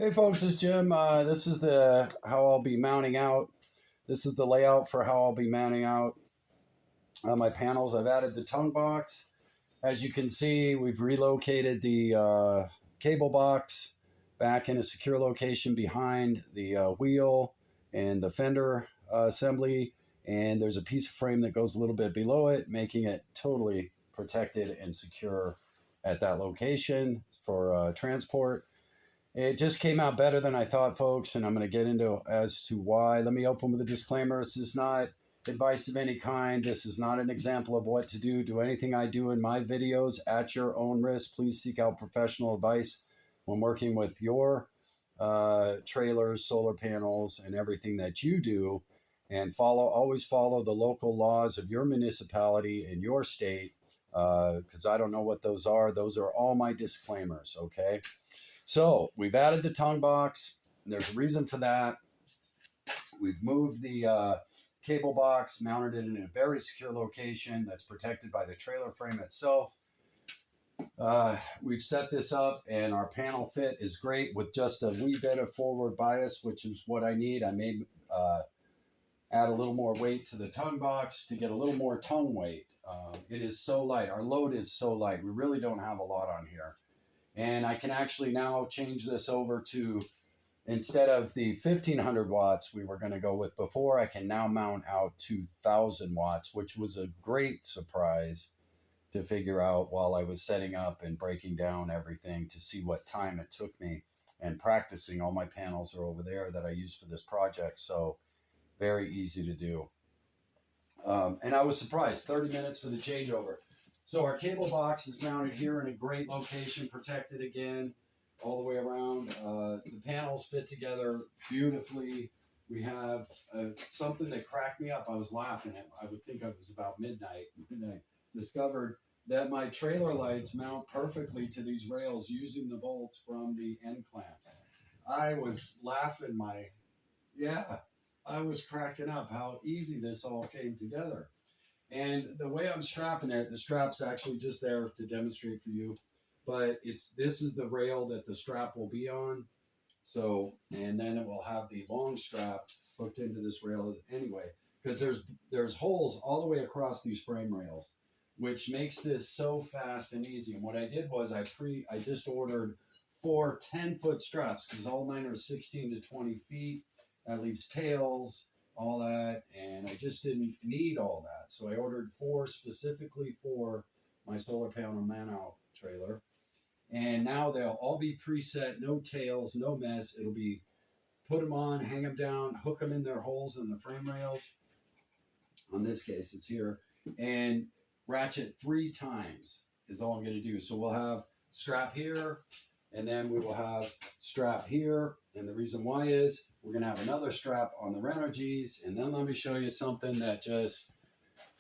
Hey folks, it's Jim. This is the how I'll be mounting out. This is the layout for how I'll be mounting out my panels. I've added the tongue box. As you can see, we've relocated the cable box back in a secure location behind the wheel and the fender assembly. And there's a piece of frame that goes a little bit below it, making it totally protected and secure at that location for transport. It just came out better than I thought, folks, and I'm going to get into as to why. Let me open with a disclaimer. This is not advice of any kind. This is not an example of what to do. Do anything I do in my videos at your own risk. Please seek out professional advice when working with your trailers, solar panels, and everything that you do. And always follow the local laws of your municipality and your state, because I don't know what those are. Those are all my disclaimers, okay? So we've added the tongue box. There's a reason for that. We've moved the cable box, mounted it in a very secure location that's protected by the trailer frame itself. We've set this up, and our panel fit is great with just a wee bit of forward bias, which is what I need. I may add a little more weight to the tongue box to get a little more tongue weight. It is so light. Our load is so light. We really don't have a lot on here. And I can actually now change this over to, instead of the 1500 watts we were going to go with before, I can now mount out to 1000 watts, which was a great surprise to figure out while I was setting up and breaking down everything to see what time it took me and practicing. All my panels are over there that I use for this project, so very easy to do. And I was surprised, 30 minutes for the changeover. So our cable box is mounted here in a great location, protected again, all the way around. The panels fit together beautifully. We have something that cracked me up. I was laughing at. I would think it was about midnight, and I discovered that my trailer lights mount perfectly to these rails using the bolts from the end clamps. I was laughing I was cracking up how easy this all came together. And the way I'm strapping it, the strap's actually just there to demonstrate for you, but this is the rail that the strap will be on. So, and then it will have the long strap hooked into this rail anyway, because there's holes all the way across these frame rails, which makes this so fast and easy. And what I did was I just ordered 4 10-foot straps, because all mine are 16 to 20 feet. That leaves tails, all that, and I just didn't need all that. So I ordered 4 specifically for my solar panel man-out trailer. And now they'll all be preset, no tails, no mess. It'll be put them on, hang them down, hook them in their holes in the frame rails. On this case, it's here. And ratchet 3 times is all I'm going to do. So we'll have strap here, and then we will have strap here. And the reason why is we're going to have another strap on the Renogees. And then let me show you something that just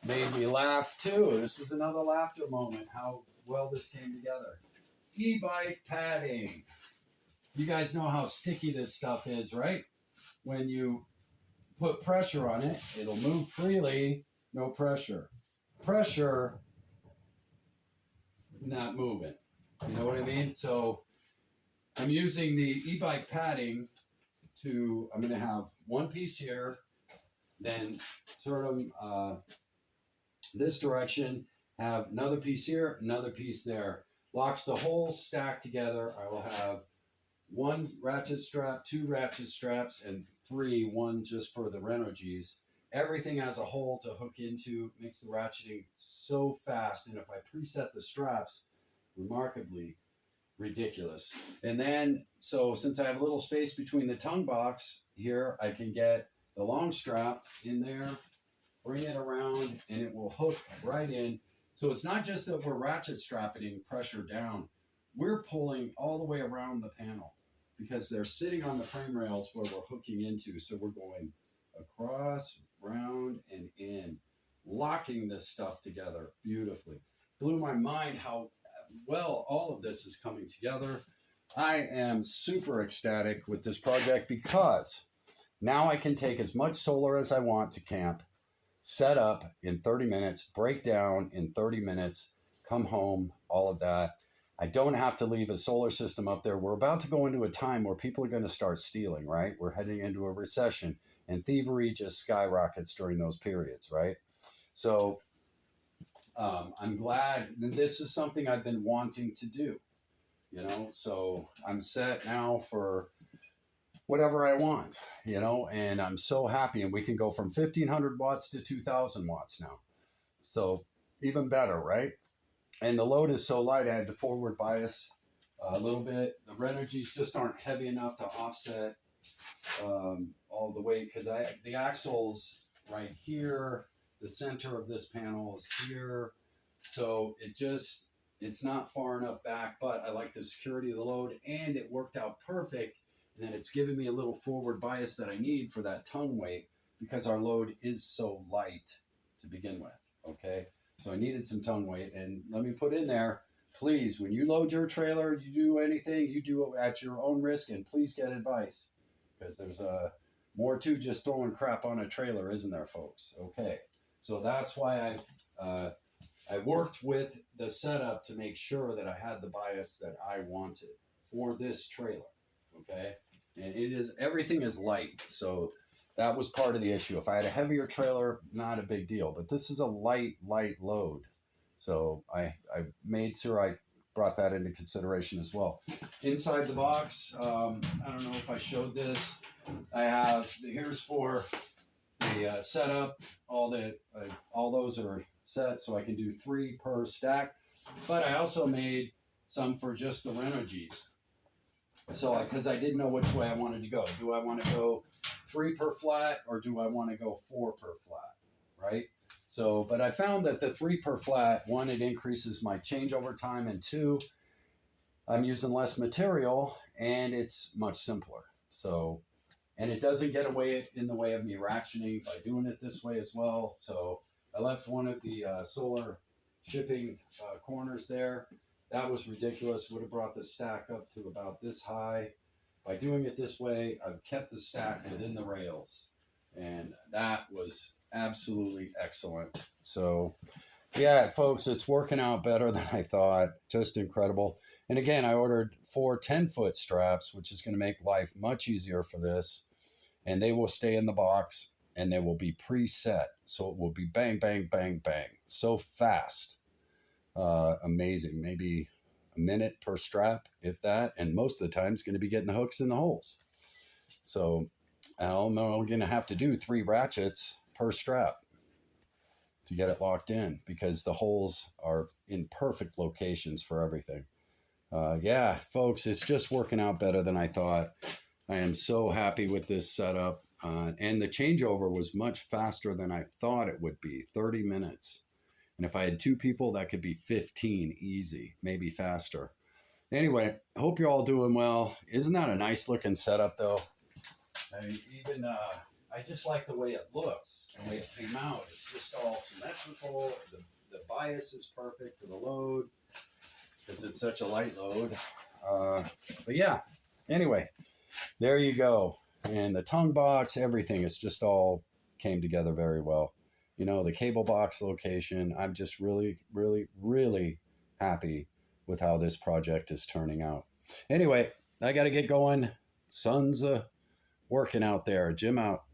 made me laugh too. This was another laughter moment, how well this came together. E-bike padding. You guys know how sticky this stuff is, right? When you put pressure on it, it'll move freely, no pressure. Pressure, not moving. You know what I mean? So I'm using the e-bike padding I'm going to have one piece here, then turn them this direction, have another piece here, another piece there. Locks the whole stack together. I will have 1 ratchet strap, 2 ratchet straps, and 3, 1 just for the Renogees. Everything has a hole to hook into, makes the ratcheting so fast. And if I preset the straps, remarkably ridiculous. And then, so since I have a little space between the tongue box here, I can get the long strap in there, bring it around, and it will hook right in. So it's not just that we're ratchet strapping pressure down. We're pulling all the way around the panel because they're sitting on the frame rails where we're hooking into. So we're going across, round, and in, locking this stuff together beautifully. Blew my mind how well all of this is coming together. I am super ecstatic with this project because now I can take as much solar as I want to camp, set up in 30 minutes, break down in 30 minutes, come home, all of that. I don't have to leave a solar system up there. We're about to go into a time where people are going to start stealing, right? We're heading into a recession, and thievery just skyrockets during those periods, right? So I'm glad this is something I've been wanting to do, you know? So I'm set now for whatever I want, you know, and I'm so happy. And we can go from 1500 watts to 2000 watts now. So even better, right? And the load is so light, I had to forward bias a little bit. The Renogy's just aren't heavy enough to offset all the weight, because the axle's right here, the center of this panel is here, so it's not far enough back. But I like the security of the load, and it worked out perfect. And then it's given me a little forward bias that I need for that tongue weight, because our load is so light to begin with. Okay, so I needed some tongue weight, and let me put in there, please, when you load your trailer, you do anything, you do it at your own risk, and please get advice, because there's more to just throwing crap on a trailer, isn't there, folks? Okay, so that's why I worked with the setup to make sure that I had the bias that I wanted for this trailer. Okay, and everything is light, so that was part of the issue. If I had a heavier trailer, not a big deal, but this is a light load. So I made sure I brought that into consideration as well. Inside the box, I don't know if I showed this. I have here's for the setup. All those are set, so I can do 3 per stack. But I also made some for just the Renogy's. So because I didn't know which way I wanted to go. Do I want to go 3 per flat, or do I want to go 4 per flat, right? So, but I found that the 3 per flat, 1, it increases my changeover time, and 2, I'm using less material, and it's much simpler. So, and it doesn't get in the way of me ratcheting by doing it this way as well. So I left one of the solar shipping corners there. That was ridiculous. Would have brought the stack up to about this high. By doing it this way, I've kept the stack within the rails, and that was absolutely excellent. So yeah, folks, it's working out better than I thought. Just incredible. And again, I ordered 4 10-foot straps, which is going to make life much easier for this. And they will stay in the box, and they will be preset. So it will be bang, bang, bang, bang. So fast. Amazing. Maybe a minute per strap, if that. And most of the time, it's going to be getting the hooks in the holes. So I'm going to have to do 3 ratchets per strap to get it locked in, because the holes are in perfect locations for everything. Yeah, folks, it's just working out better than I thought. I am so happy with this setup. And the changeover was much faster than I thought it would be, 30 minutes. And if I had 2 people, that could be 15 easy, maybe faster. Anyway, I hope you're all doing well. Isn't that a nice looking setup, though? I just like the way it looks and the way it came out. It's just all symmetrical. The bias is perfect for the load, because it's such a light load. But yeah, anyway, there you go. And the tongue box, everything, it's just all came together very well. You know, the cable box location, I'm just really, really, really happy with how this project is turning out. Anyway, I got to get going. Sun's working out there. Jim out.